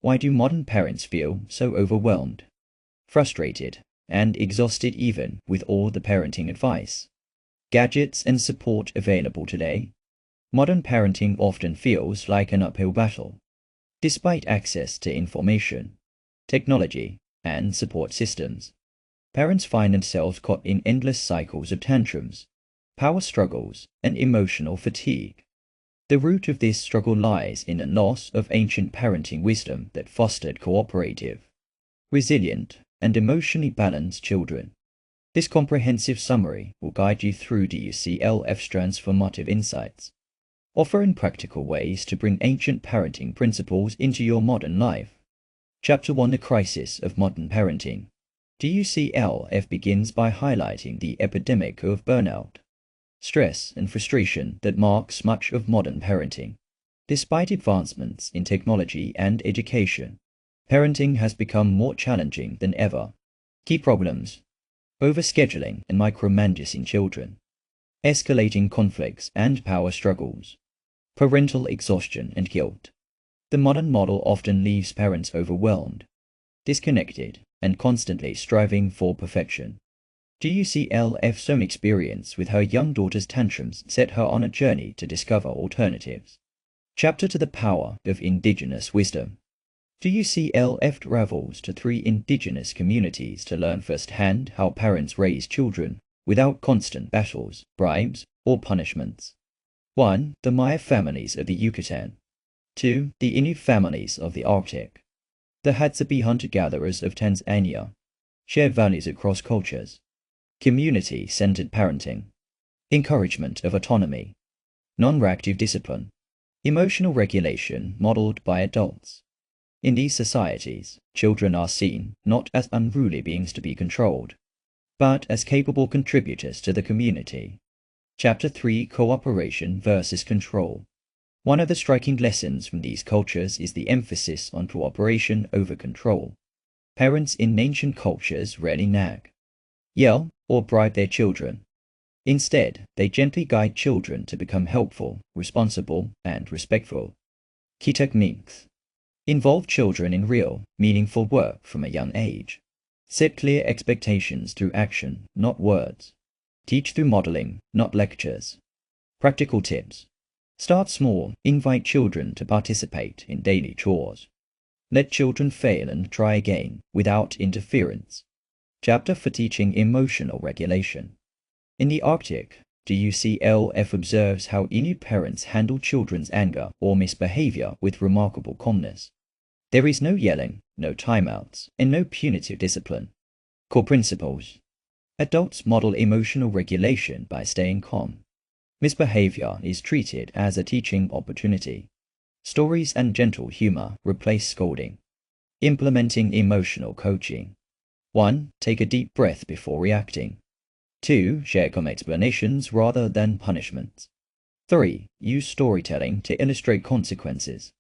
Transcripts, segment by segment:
Why do modern parents feel so overwhelmed, frustrated, and exhausted even with all the parenting advice, gadgets, and support available today? Modern parenting often feels like an uphill battle. Despite access to information, technology, and support systems, parents find themselves caught in endless cycles of tantrums, power struggles, and emotional fatigue. The root of this struggle lies in a loss of ancient parenting wisdom that fostered cooperative, resilient, and emotionally balanced children. This comprehensive summary will guide you through DUCLF's transformative insights, offering practical ways to bring ancient parenting principles into your modern life. Chapter 1: The Crisis of Modern Parenting. DUCLF begins by highlighting the epidemic of burnout, stress, and frustration that marks much of modern parenting. Despite advancements in technology and education, parenting has become more challenging than ever. Key problems: overscheduling and micromanaging children, escalating conflicts and power struggles, parental exhaustion and guilt. The modern model often leaves parents overwhelmed, disconnected, and constantly striving for perfection. DUCLF's own experience with her young daughter's tantrums set her on a journey to discover alternatives. Chapter 2: The Power of Indigenous Wisdom. DUCLF travels to 3 indigenous communities to learn firsthand how parents raise children without constant battles, bribes, or punishments. 1. The Maya families of the Yucatan. 2. The Inuit families of the Arctic. The Hadzabe hunter-gatherers of Tanzania. Shared values across cultures. Community-centered parenting. Encouragement of autonomy. Non-reactive discipline. Emotional regulation modeled by adults. In these societies, children are seen not as unruly beings to be controlled, but as capable contributors to the community. Chapter 3: Cooperation versus Control. One of the striking lessons from these cultures is the emphasis on cooperation over control. Parents in ancient cultures rarely nag, yell, or bribe their children. Instead, they gently guide children to become helpful, responsible, and respectful. Key techniques: involve children in real, meaningful work from a young age. Set clear expectations through action, not words. Teach through modeling, not lectures. Practical tips: start small, invite children to participate in daily chores. Let children fail and try again, without interference. Chapter for teaching emotional regulation. In the Arctic, DUCLF observes how Inuit parents handle children's anger or misbehavior with remarkable calmness. There is no yelling, no timeouts, and no punitive discipline. Core principles: adults model emotional regulation by staying calm. Misbehavior is treated as a teaching opportunity. Stories and gentle humor replace scolding. Implementing emotional coaching. 1. Take a deep breath before reacting. 2. Share calm explanations rather than punishments. 3. Use storytelling to illustrate consequences.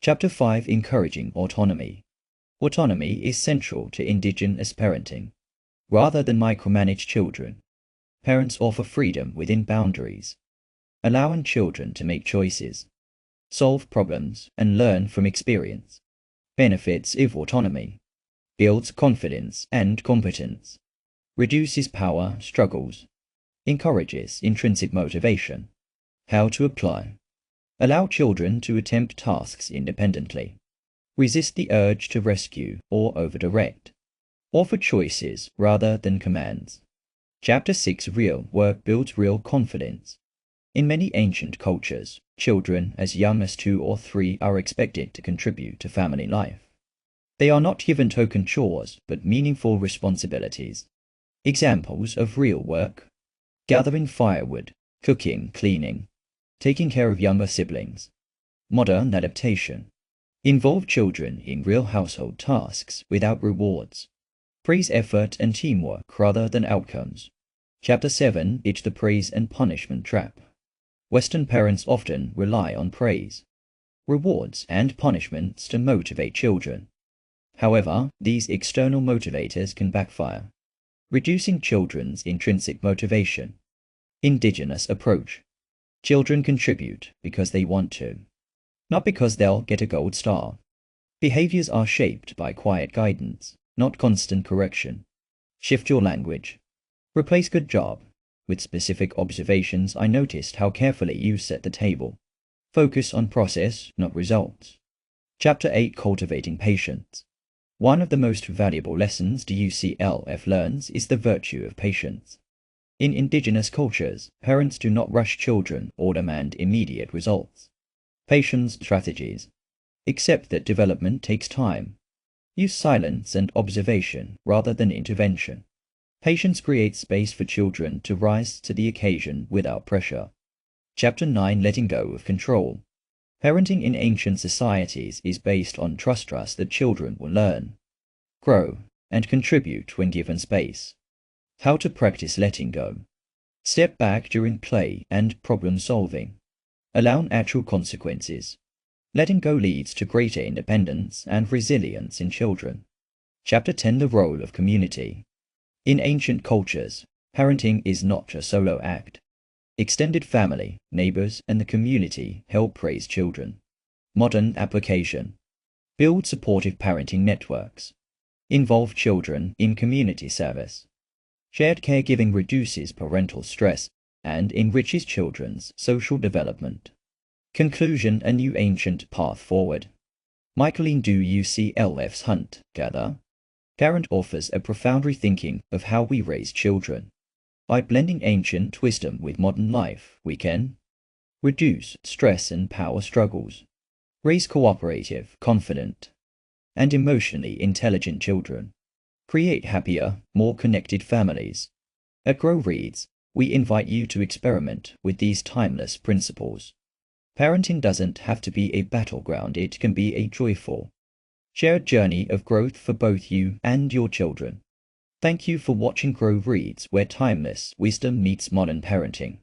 Chapter 5: Encouraging Autonomy. Autonomy is central to indigenous parenting. Rather than micromanage children, parents offer freedom within boundaries, allowing children to make choices, solve problems, and learn from experience. Benefits of autonomy: builds confidence and competence, reduces power struggles, encourages intrinsic motivation. How to apply: allow children to attempt tasks independently, resist the urge to rescue or overdirect, offer choices rather than commands. Chapter 6: Real work builds real confidence. In many ancient cultures, children as young as 2 or 3 are expected to contribute to family life. They are not given token chores, but meaningful responsibilities. Examples of real work: gathering firewood, cooking, cleaning, taking care of younger siblings. Modern adaptation: involve children in real household tasks without rewards. Praise effort and teamwork rather than outcomes. Chapter 7: It's the praise and punishment trap. Western parents often rely on praise, rewards, and punishments to motivate children. However, these external motivators can backfire, reducing children's intrinsic motivation. Indigenous approach: children contribute because they want to, not because they'll get a gold star. Behaviors are shaped by quiet guidance, not constant correction. Shift your language. Replace good job with specific observations. I noticed how carefully you set the table. Focus on process, not results. Chapter 8, Cultivating Patience. One of the most valuable lessons DUCLF learns is the virtue of patience. In indigenous cultures, parents do not rush children or demand immediate results. Patience strategies. Accept that development takes time. Use silence and observation rather than intervention. Patience creates space for children to rise to the occasion without pressure. Chapter 9, Letting Go of Control. Parenting in ancient societies is based on trust that children will learn, grow, and contribute when given space. How to practice letting go. Step back during play and problem solving. Allow natural consequences. Letting go leads to greater independence and resilience in children. Chapter 10, The Role of Community. In ancient cultures, parenting is not a solo act. Extended family, neighbors, and the community help raise children. Modern application. Build supportive parenting networks. Involve children in community service. Shared caregiving reduces parental stress and enriches children's social development. Conclusion, a new ancient path forward. Michaeleen Doucleff's Hunt, Gather. Parent offers a profound rethinking of how we raise children. By blending ancient wisdom with modern life, we can reduce stress and power struggles, raise cooperative, confident, and emotionally intelligent children, create happier, more connected families. At Grow Reads, we invite you to experiment with these timeless principles. Parenting doesn't have to be a battleground, it can be a joyful, shared journey of growth for both you and your children. Thank you for watching Grow Reads, where timeless wisdom meets modern parenting.